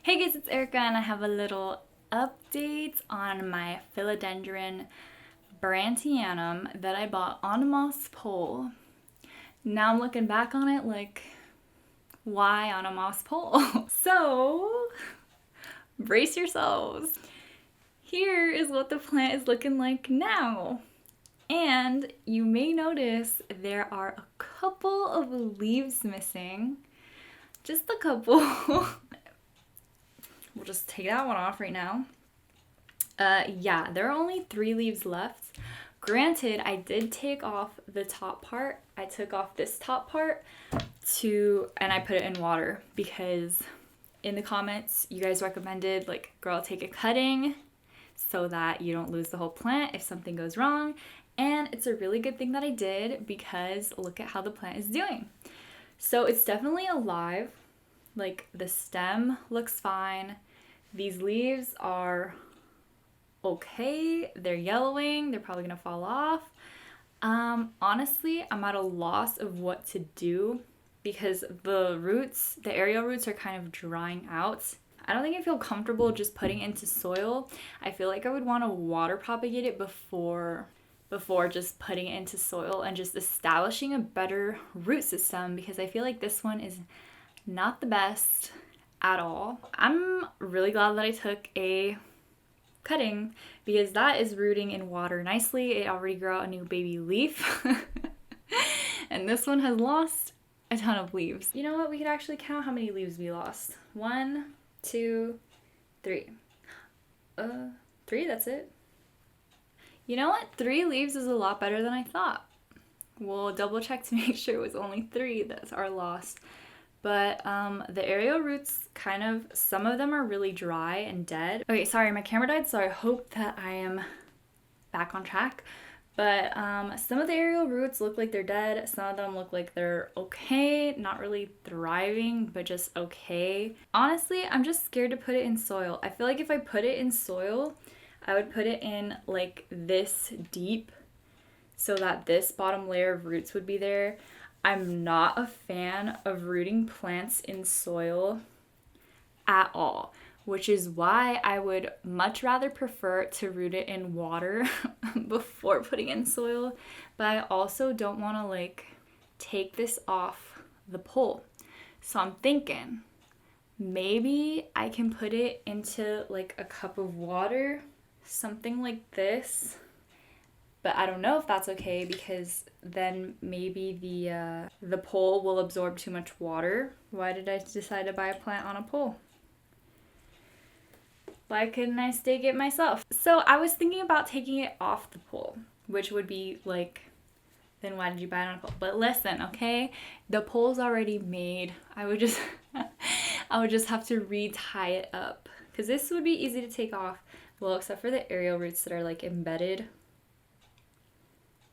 Hey guys, it's Erica and I have a little update on my Philodendron Brandtianum that I bought on a moss pole. Now I'm looking back on it like, why on a moss pole? So, brace yourselves. Here is what the plant is looking like now. And you may notice there are a couple of leaves missing. Just a couple. We'll just take that one off right now. Yeah, there are only 3 leaves left. Granted, I did take off the top part. I took off this top part and I put it in water because in the comments you guys recommended like, girl, take a cutting so that you don't lose the whole plant if something goes wrong. And it's a really good thing that I did because look at how the plant is doing. So it's definitely alive. Like the stem looks fine. These leaves are okay. They're yellowing. They're probably gonna fall off. Honestly, I'm at a loss of what to do because the aerial roots are kind of drying out. I don't think I feel comfortable just putting it into soil. I feel like I would want to water propagate it before just putting it into soil and just establishing a better root system because I feel like this one is not the best at all. I'm really glad that I took a cutting because that is rooting in water nicely. It already grew out a new baby leaf. And this one has lost a ton of leaves. You know what? We could actually count how many leaves we lost. 1, 2, 3. 3, that's it. You know what? 3 leaves is a lot better than I thought. We'll double check to make sure it was only 3 that are lost. But the aerial roots some of them are really dry and dead. Okay, sorry, my camera died, so I hope that I am back on track. But some of the aerial roots look like they're dead. Some of them look like they're okay, not really thriving, but just okay. Honestly, I'm just scared to put it in soil. I feel like if I put it in soil, I would put it in like this deep so that this bottom layer of roots would be there. I'm not a fan of rooting plants in soil at all, which is why I would much rather prefer to root it in water before putting it in soil. But I also don't want to like take this off the pole. So I'm thinking maybe I can put it into like a cup of water, something like this. But I don't know if that's okay because then maybe the pole will absorb too much water. Why did I decide to buy a plant on a pole? Why couldn't I stake it myself? So I was thinking about taking it off the pole, which would be like, then why did you buy it on a pole? But listen, okay? The pole's already made. I would just have to re-tie it up because this would be easy to take off. Well, except for the aerial roots that are like embedded,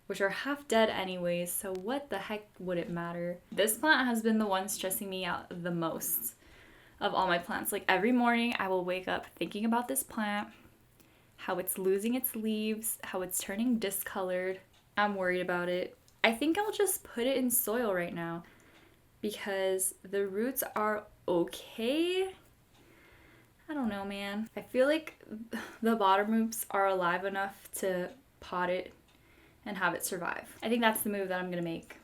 which are half dead anyways, so what the heck would it matter? This plant has been the one stressing me out the most of all my plants. Like every morning I will wake up thinking about this plant, how it's losing its leaves, how it's turning discolored. I'm worried about it. I think I'll just put it in soil right now because the roots are okay. I don't know, man. I feel like the bottom roots are alive enough to pot it and have it survive. I think that's the move that I'm gonna make.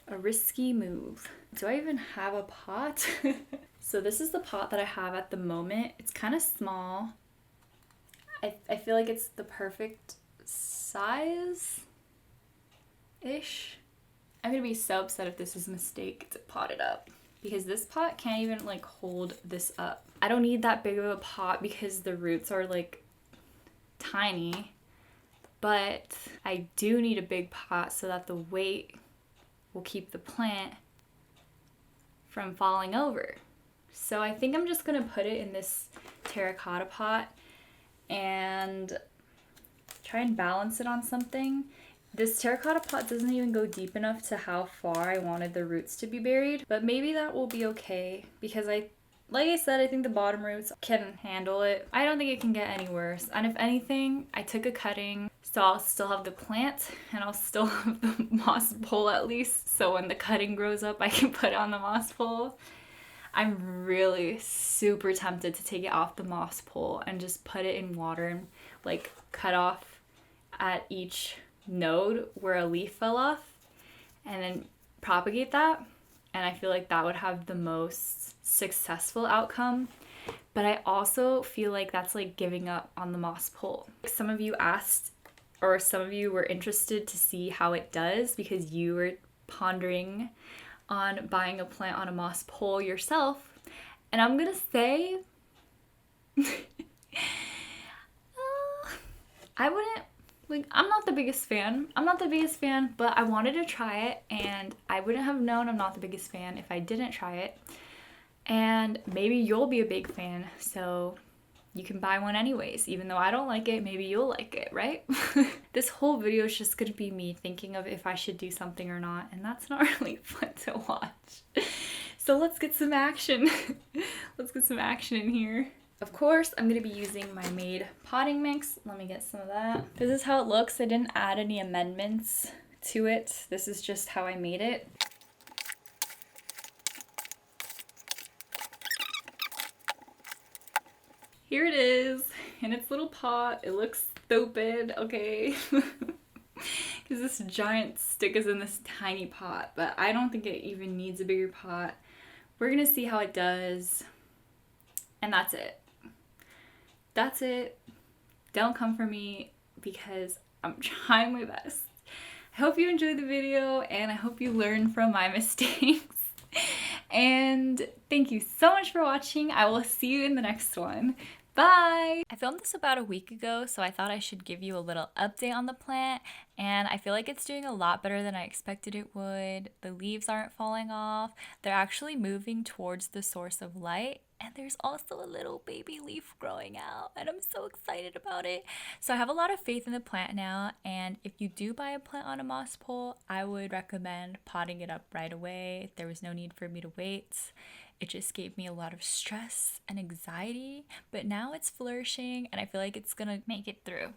A risky move. Do I even have a pot? So this is the pot that I have at the moment. It's kind of small. I feel like it's the perfect size-ish. I'm gonna be so upset if this is a mistake to pot it up because this pot can't even like hold this up. I don't need that big of a pot because the roots are like tiny. But I do need a big pot so that the weight will keep the plant from falling over. So I think I'm just gonna put it in this terracotta pot and try and balance it on something. This terracotta pot doesn't even go deep enough to how far I wanted the roots to be buried, but maybe that will be okay because like I said, I think the bottom roots can handle it. I don't think it can get any worse. And if anything, I took a cutting, so I'll still have the plant and I'll still have the moss pole at least. So when the cutting grows up, I can put it on the moss pole. I'm really super tempted to take it off the moss pole and just put it in water and like cut off at each node where a leaf fell off and then propagate that. And I feel like that would have the most successful outcome. But I also feel like that's like giving up on the moss pole. Some of you asked, or some of you were interested to see how it does because you were pondering on buying a plant on a moss pole yourself. And I'm gonna say, I wouldn't, like, I'm not the biggest fan. But I wanted to try it, and I wouldn't have known I'm not the biggest fan if I didn't try it. And maybe you'll be a big fan, so you can buy one anyways. Even though I don't like it, maybe you'll like it, right? This whole video is just gonna be me thinking of if I should do something or not, and that's not really fun to watch. So let's get some action. Let's get some action in here. Of course, I'm gonna be using my made potting mix. Let me get some of that. This is how it looks. I didn't add any amendments to it. This is just how I made it. Here it is in its little pot. It looks stupid, okay? Because this giant stick is in this tiny pot, but I don't think it even needs a bigger pot. We're gonna see how it does, and that's it. That's it. Don't come for me because I'm trying my best. I hope you enjoyed the video, and I hope you learned from my mistakes. And thank you so much for watching. I will see you in the next one. Bye! I filmed this about a week ago, so I thought I should give you a little update on the plant, and I feel like it's doing a lot better than I expected it would. The leaves aren't falling off. They're actually moving towards the source of light, and there's also a little baby leaf growing out, and I'm so excited about it. So I have a lot of faith in the plant now, and if you do buy a plant on a moss pole, I would recommend potting it up right away. There was no need for me to wait. It just gave me a lot of stress and anxiety, but now it's flourishing and I feel like it's gonna make it through.